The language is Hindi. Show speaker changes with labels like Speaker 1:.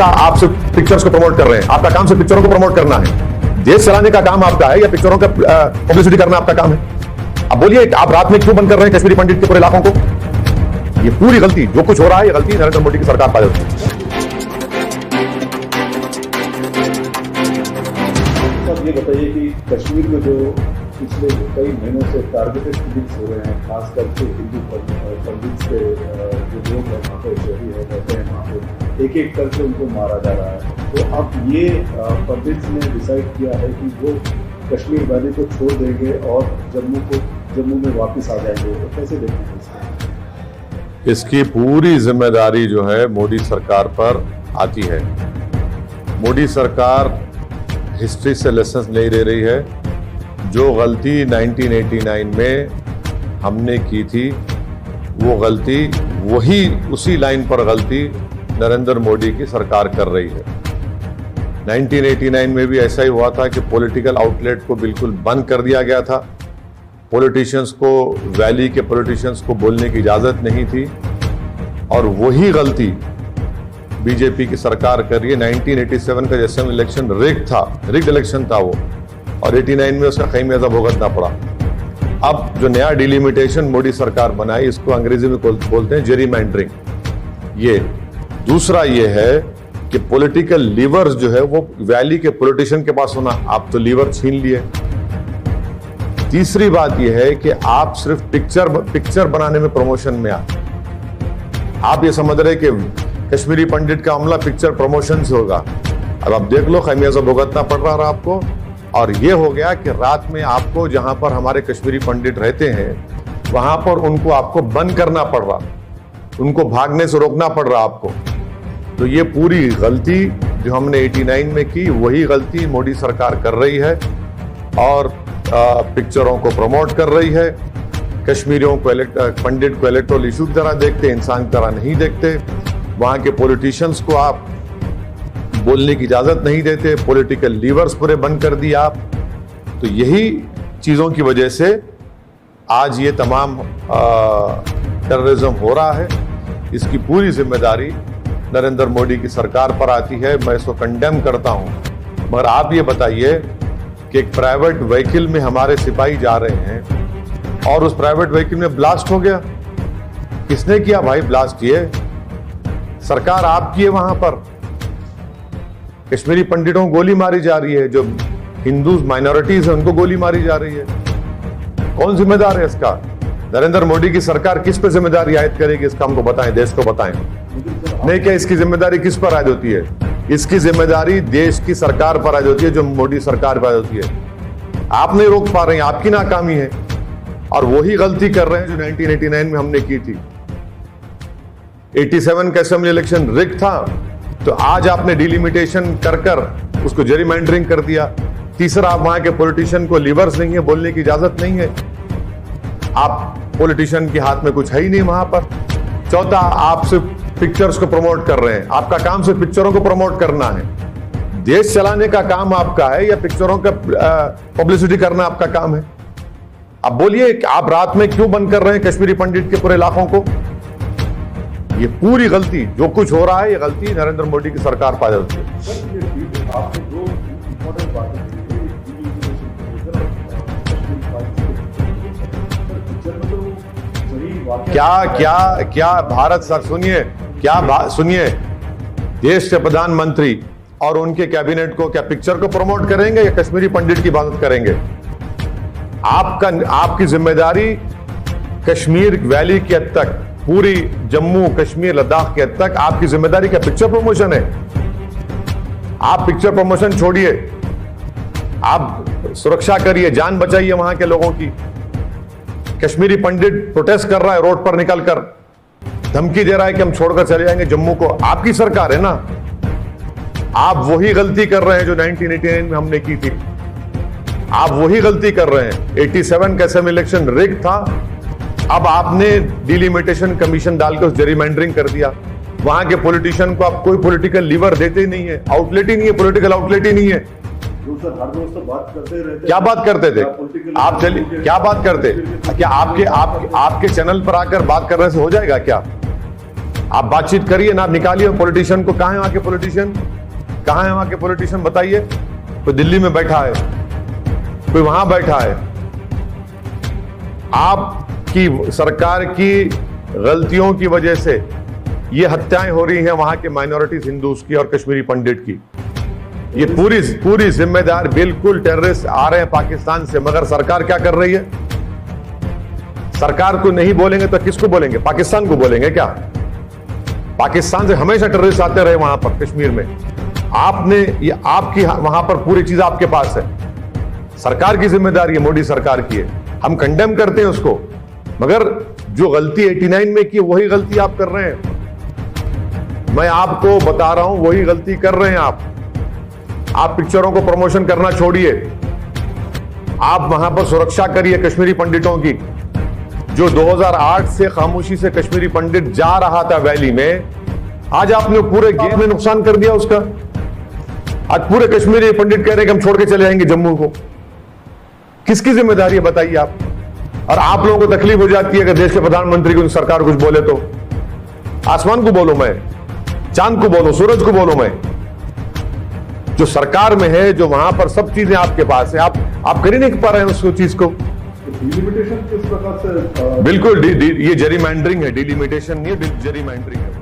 Speaker 1: आप सिर्फ पिक्चर्स को प्रमोट कर रहे हैं। आपका काम सिर्फ पिक्चरों को प्रमोट करना है। देश चलाने का काम आपका है या पिक्चरों का पब्लिसिटी करना आपका काम है? अब बोलिए, आप रात में क्यों बंद कर रहे हैं कश्मीरी पंडित के पूरे इलाकों को? ये पूरी गलती, जो कुछ हो रहा है, ये गलती नरेंद्र मोदी की सरकार पाई होती है।
Speaker 2: ये बताइए कि कश्मीर में जो पिछले कई महीनों से टारगेटेड किलिंग्स हो रहे हैं, खास करके हिंदू पंडित के जो लोग हैं वहाँ पे शहरी है रहते हैं, वहाँ पे एक एक करके उनको मारा जा रहा है। तो अब ये पंडित ने डिसाइड किया है कि वो कश्मीर वैली को छोड़ देंगे और जम्मू में वापस आ जाएंगे। तो कैसे देखते हैं इसको?
Speaker 1: इसकी पूरी जिम्मेदारी जो है मोदी सरकार पर आती है। मोदी सरकार हिस्ट्री से लेसन्स नहीं ले रही है। जो गलती 1989 में हमने की थी, वो गलती उसी लाइन पर गलती नरेंद्र मोदी की सरकार कर रही है। 1989 में भी ऐसा ही हुआ था कि पॉलिटिकल आउटलेट को बिल्कुल बंद कर दिया गया था। पॉलिटिशियंस को, वैली के पॉलिटिशियंस को बोलने की इजाजत नहीं थी, और वही गलती बीजेपी की सरकार कर रही है। 1987 का जैसे इलेक्शन रिग्ड इलेक्शन था वो, और 89 में उसका खमियाजा भुगतना पड़ा। अब जो नया डिलिमिटेशन मोदी सरकार बनाई, इसको अंग्रेजी में बोलते हैं जेरीमैंडरिंग। ये दूसरा ये है कि पॉलिटिकल लीवर्स जो है वो वैली के पॉलिटिशियन के पास होना, आप तो लीवर छीन लिए। तीसरी बात यह है कि आप सिर्फ पिक्चर बनाने में, प्रमोशन में आप ये समझ रहे कि कश्मीरी पंडित का हमला पिक्चर प्रमोशन से होगा। अब आप देख लो, खमियाजा भुगतना पड़ रहा है आपको। और ये हो गया कि रात में आपको, जहां पर हमारे कश्मीरी पंडित रहते हैं, वहां पर उनको आपको बंद करना पड़ रहा, उनको भागने से रोकना पड़ रहा आपको। तो ये पूरी गलती जो हमने 89 में की, वही गलती मोदी सरकार कर रही है, और पिक्चरों को प्रमोट कर रही है। कश्मीरियों को, पंडित को इलेक्टोरल इशू की तरह देखते, इंसान की तरह नहीं देखते। वहां के पॉलिटिशियंस को आप बोलने की इजाजत नहीं देते, पॉलिटिकल लीवर्स पूरे बंद कर दिए आप। तो यही चीजों की वजह से आज ये तमाम टेररिज्म हो रहा है। इसकी पूरी जिम्मेदारी नरेंद्र मोदी की सरकार पर आती है। मैं इसको कंडेम करता हूं। मगर आप ये बताइए कि एक प्राइवेट व्हीकल में हमारे सिपाही जा रहे हैं और उस प्राइवेट व्हीकल में ब्लास्ट हो गया। किसने किया भाई ब्लास्ट? ये सरकार आपकी है। वहां पर कश्मीरी पंडितों को गोली मारी जा रही है, जो हिंदू माइनॉरिटीज है उनको गोली मारी जा रही है। कौन जिम्मेदार है इसका? नरेंद्र मोदी की सरकार किस पे जिम्मेदारी आयद करेगी? इसका हमको बताएं, देश को बताएं। नहीं, क्या इसकी जिम्मेदारी किस पर आयद होती है? इसकी जिम्मेदारी देश की सरकार पर आयद होती है, जो मोदी सरकार पर आयद होती है। आप नहीं रोक पा रहे हैं, आपकी नाकामी है, और वही गलती कर रहे हैं जो 1989 में हमने की थी। 87 का असेंबली इलेक्शन रिग था, तो आज आपने डिलिमिटेशन कर उसको जेरीमैंडरिंग कर दिया। तीसरा, आप वहां के पॉलिटिशियन को लीवर्स नहीं है, बोलने की इजाजत नहीं है। आप पॉलिटिशियन के हाथ में कुछ है ही नहीं वहां पर। चौथा, आप सिर्फ पिक्चर्स को प्रमोट कर रहे हैं। आपका काम सिर्फ पिक्चरों को प्रमोट करना है। देश चलाने का काम आपका है या पिक्चरों का पब्लिसिटी करना आपका काम है? अब बोलिए, आप रात में क्यों बंद कर रहे हैं कश्मीरी पंडित के पूरे इलाकों को? ये पूरी गलती, जो कुछ हो रहा है, ये गलती नरेंद्र मोदी की सरकार पाई होती है। क्या भारत सर, सुनिए, देश के प्रधानमंत्री और उनके कैबिनेट को क्या पिक्चर को प्रमोट करेंगे या कश्मीरी पंडित की इबादत करेंगे? आपकी जिम्मेदारी कश्मीर वैली के हद तक, पूरी जम्मू कश्मीर लद्दाख के हद तक आपकी जिम्मेदारी क्या पिक्चर प्रमोशन है? आप पिक्चर प्रमोशन छोड़िए, आप सुरक्षा करिए, जान बचाइए वहां के लोगों की। कश्मीरी पंडित प्रोटेस्ट कर रहा है, रोड पर निकलकर धमकी दे रहा है कि हम छोड़कर चले जाएंगे जम्मू को। आपकी सरकार है ना। आप वही गलती कर रहे हैं जो 1989 में हमने की थी। आप वही गलती कर रहे हैं। 87 का असेंबली इलेक्शन रिग था, अब आपने डिलिमिटेशन कमीशन डालकर उस जेरीमैंडरिंग कर दिया। वहां के पॉलिटिशियन को आप कोई पॉलिटिकल लीवर देते ही नहीं है, आउटलेट ही नहीं है, पॉलिटिकल आउटलेट ही नहीं है।
Speaker 2: हर रोज तो बात करते रहते।
Speaker 1: क्या बात करते थे आप? चलिए, क्या बात करते? क्या आपके चैनल पर आकर बात करने से हो जाएगा क्या? आप बातचीत करिए ना, निकालिए पॉलिटिशियन को। कहां है वहां के पॉलिटिशियन? कहां है वहां के पॉलिटिशियन बताइए। कोई दिल्ली में बैठा है, कोई वहां बैठा है। आपकी सरकार की गलतियों की वजह से ये हत्याएं हो रही हैं वहां के माइनॉरिटीज हिंदूज की और कश्मीरी पंडित की। ये पूरी जिम्मेदार बिल्कुल टेररिस्ट आ रहे हैं पाकिस्तान से, मगर सरकार क्या कर रही है? सरकार को नहीं बोलेंगे तो किसको बोलेंगे? पाकिस्तान को बोलेंगे क्या? पाकिस्तान से हमेशा टेररिस्ट आते रहे वहां पर कश्मीर में। आपने ये आपकी वहां पर पूरी चीज आपके पास है। सरकार की जिम्मेदारी है, मोदी सरकार की है। हम कंडेम करते हैं उसको, मगर जो गलती 89 में की वही गलती आप कर रहे हैं। मैं आपको बता रहा हूं, वही गलती कर रहे हैं आप। आप पिक्चरों को प्रमोशन करना छोड़िए, आप वहां पर सुरक्षा करिए कश्मीरी पंडितों की। जो 2008 से खामोशी से कश्मीरी पंडित जा रहा था वैली में, आज आपने पूरे गेम में नुकसान कर दिया उसका। आज पूरे कश्मीरी पंडित कह रहे हैं कि हम छोड़ के चले जाएंगे जम्मू को। किसकी जिम्मेदारी है बताइए आप? और आप लोगों को तकलीफ हो जाती है कि देश के प्रधानमंत्री को सरकार कुछ बोले तो। आसमान को बोलो, मैं चांद को बोलो, सूरज को बोलो। मैं जो सरकार में है, जो वहां पर सब चीजें आपके पास है, आप कर ही नहीं पा रहे हैं उस चीज को।
Speaker 2: डिलिमिटेशन किस प्रकार से
Speaker 1: बिल्कुल ये जेरीमैंडरिंग है, डिलिमिटेशन नहीं है, जेरीमैंडरिंग है।